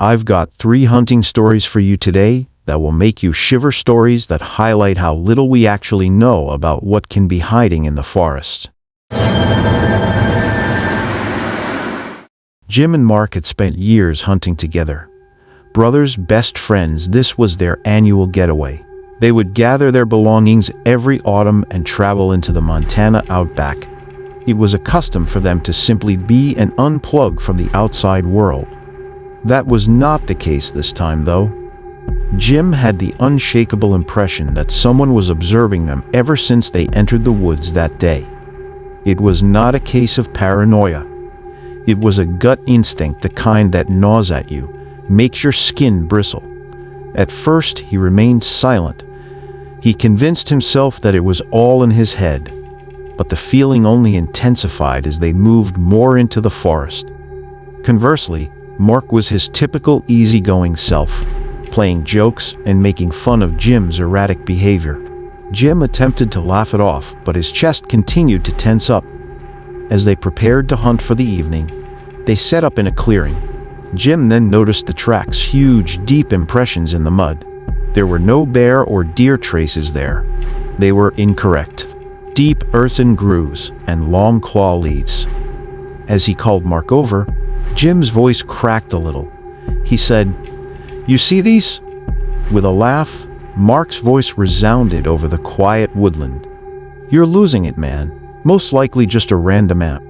I've got 3 hunting stories for you today that will make you shiver, stories that highlight how little we actually know about what can be hiding in the forest. Jim and Mark had spent years hunting together. Brothers, best friends, this was their annual getaway. They would gather their belongings every autumn and travel into the Montana outback. It was a custom for them to simply be and unplug from the outside world. That was not the case this time, though. Jim had the unshakable impression that someone was observing them ever since they entered the woods that day. It was not a case of paranoia. It was a gut instinct, the kind that gnaws at you, makes your skin bristle. At first, he remained silent. He convinced himself that it was all in his head, but the feeling only intensified as they moved more into the forest. Conversely, Mark was his typical easygoing self, playing jokes and making fun of Jim's erratic behavior. Jim attempted to laugh it off, but his chest continued to tense up. As they prepared to hunt for the evening, they set up in a clearing. Jim then noticed the tracks, huge, deep impressions in the mud. There were no bear or deer traces there. They were incorrect. Deep earthen grooves and long claw leaves. As he called Mark over, Jim's voice cracked a little. He said, "You see these?" With a laugh, Mark's voice resounded over the quiet woodland. "You're losing it, man. Most likely just a random ant."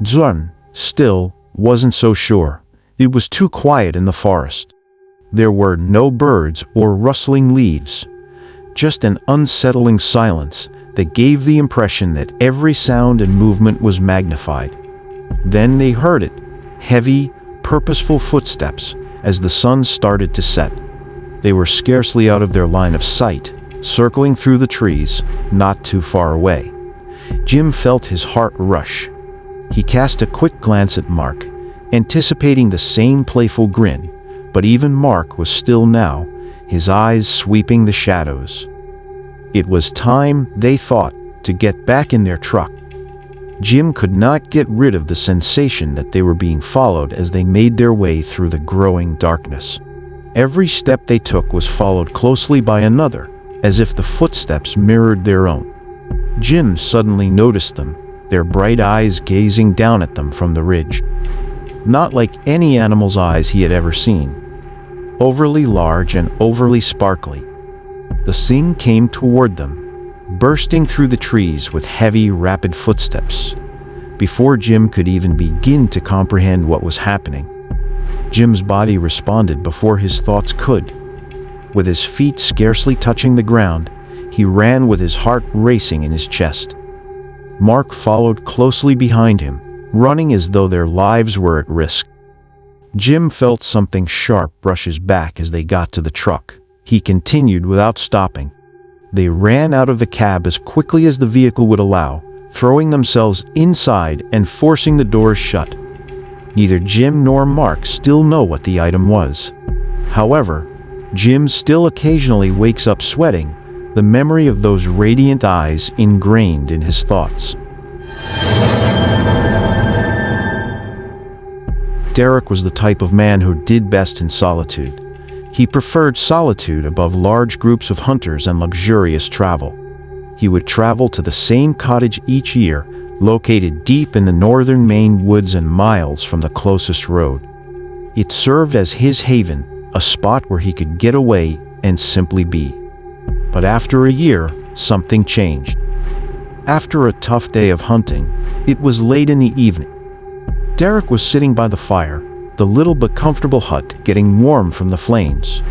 John, still, wasn't so sure. It was too quiet in the forest. There were no birds or rustling leaves, just an unsettling silence that gave the impression that every sound and movement was magnified. Then they heard it, heavy, purposeful footsteps as the sun started to set. They were scarcely out of their line of sight, circling through the trees, not too far away. Jim felt his heart rush. He cast a quick glance at Mark, anticipating the same playful grin, but even Mark was still now, his eyes sweeping the shadows. It was time, they thought, to get back in their truck. Jim could not get rid of the sensation that they were being followed as they made their way through the growing darkness. Every step they took was followed closely by another, as if the footsteps mirrored their own. Jim suddenly noticed them, their bright eyes gazing down at them from the ridge. Not like any animal's eyes he had ever seen. Overly large and overly sparkly. The thing came toward them, bursting through the trees with heavy, rapid footsteps. Before Jim could even begin to comprehend what was happening, Jim's body responded before his thoughts could. With his feet scarcely touching the ground, he ran with his heart racing in his chest. Mark followed closely behind him, running as though their lives were at risk. Jim felt something sharp brush his back as they got to the truck. He continued without stopping. They ran out of the cab as quickly as the vehicle would allow, throwing themselves inside and forcing the doors shut. Neither Jim nor Mark still know what the item was. However, Jim still occasionally wakes up sweating, the memory of those radiant eyes ingrained in his thoughts. Derek was the type of man who did best in solitude. He preferred solitude above large groups of hunters and luxurious travel. He would travel to the same cottage each year, located deep in the northern Maine woods and miles from the closest road. It served as his haven, a spot where he could get away and simply be. But after a year, something changed. After a tough day of hunting, it was late in the evening. Derek was sitting by the fire, the little but comfortable hut getting warm from the flames.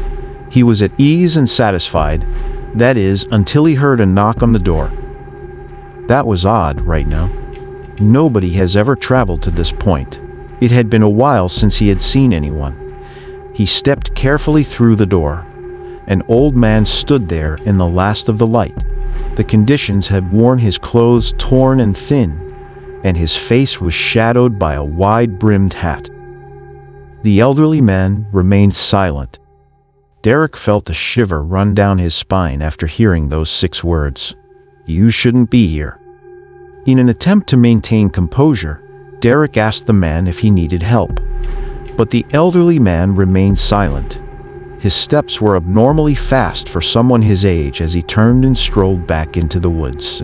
He was at ease and satisfied, that is, until he heard a knock on the door. That was odd right now. Nobody has ever traveled to this point. It had been a while since he had seen anyone. He stepped carefully through the door. An old man stood there in the last of the light. The conditions had worn his clothes torn and thin, and his face was shadowed by a wide-brimmed hat. The elderly man remained silent. Derek felt a shiver run down his spine after hearing those 6 words. "You shouldn't be here." In an attempt to maintain composure, Derek asked the man if he needed help. But the elderly man remained silent. His steps were abnormally fast for someone his age as he turned and strolled back into the woods.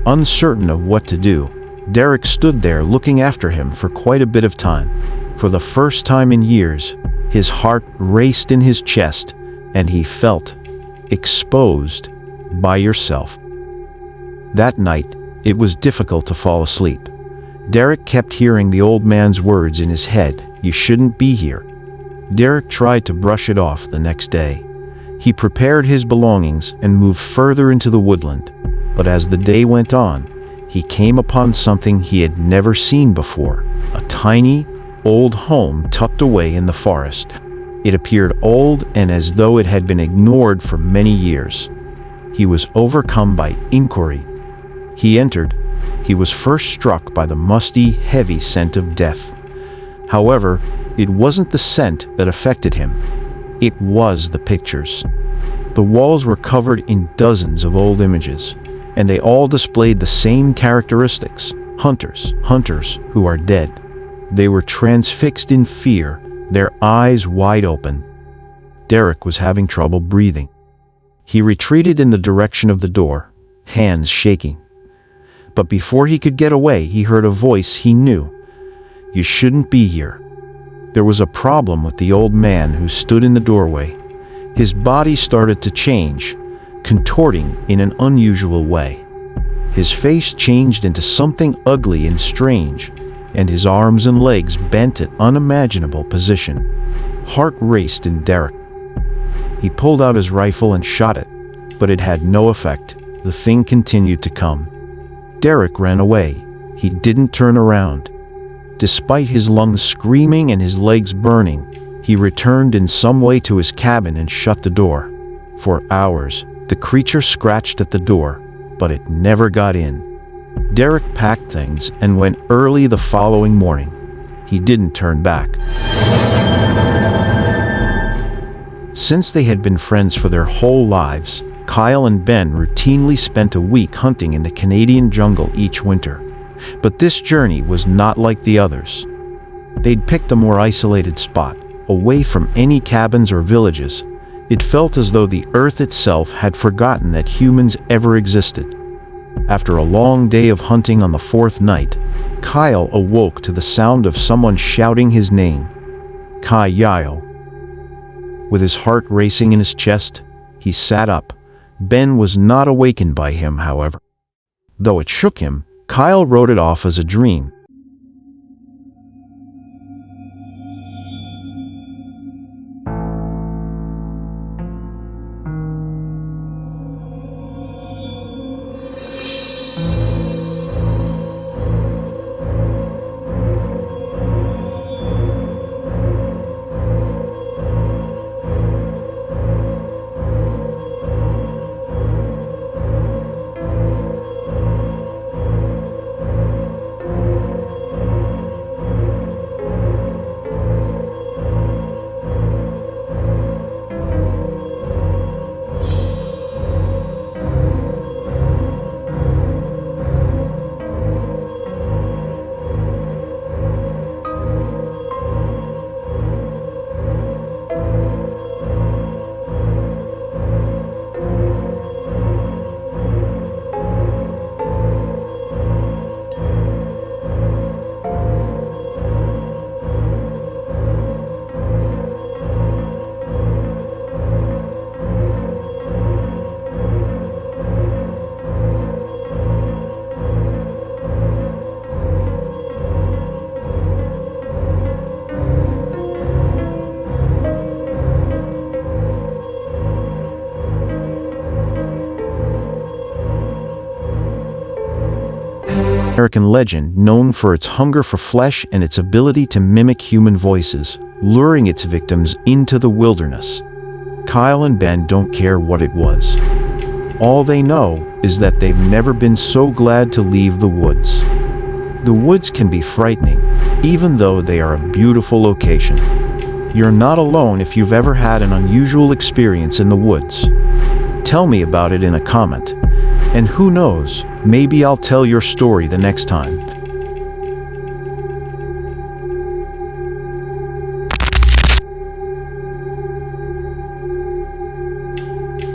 Uncertain of what to do, Derek stood there looking after him for quite a bit of time. For the first time in years, his heart raced in his chest, and he felt exposed by yourself. That night, it was difficult to fall asleep. Derek kept hearing the old man's words in his head, "You shouldn't be here." Derek tried to brush it off the next day. He prepared his belongings and moved further into the woodland. But as the day went on, he came upon something he had never seen before, a tiny, old home tucked away in the forest. It appeared old and as though it had been ignored for many years. He was overcome by inquiry. He entered. He was first struck by the musty, heavy scent of death. However, it wasn't the scent that affected him. It was the pictures. The walls were covered in dozens of old images, and they all displayed the same characteristics: hunters who are dead. They were transfixed in fear, their eyes wide open. Derek was having trouble breathing. He retreated in the direction of the door, hands shaking. But before he could get away, he heard a voice he knew. "You shouldn't be here." There was a problem with the old man who stood in the doorway. His body started to change, contorting in an unusual way. His face changed into something ugly and strange, and his arms and legs bent at unimaginable position. Heart raced in Derek. He pulled out his rifle and shot it, but it had no effect. The thing continued to come. Derek ran away. He didn't turn around. Despite his lungs screaming and his legs burning, he returned in some way to his cabin and shut the door. For hours, the creature scratched at the door, but it never got in. Derek packed things and went early the following morning. He didn't turn back. Since they had been friends for their whole lives, Kyle and Ben routinely spent a week hunting in the Canadian jungle each winter. But this journey was not like the others. They'd picked a more isolated spot, away from any cabins or villages. It felt as though the earth itself had forgotten that humans ever existed. After a long day of hunting on the fourth night, Kyle awoke to the sound of someone shouting his name, Kyle. With his heart racing in his chest, he sat up. Ben was not awakened by him, however. Though it shook him, Kyle wrote it off as a dream. American legend known for its hunger for flesh and its ability to mimic human voices, luring its victims into the wilderness. Kyle and Ben don't care what it was. All they know is that they've never been so glad to leave the woods. The woods can be frightening, even though they are a beautiful location. You're not alone if you've ever had an unusual experience in the woods. Tell me about it in a comment. And who knows, maybe I'll tell your story the next time.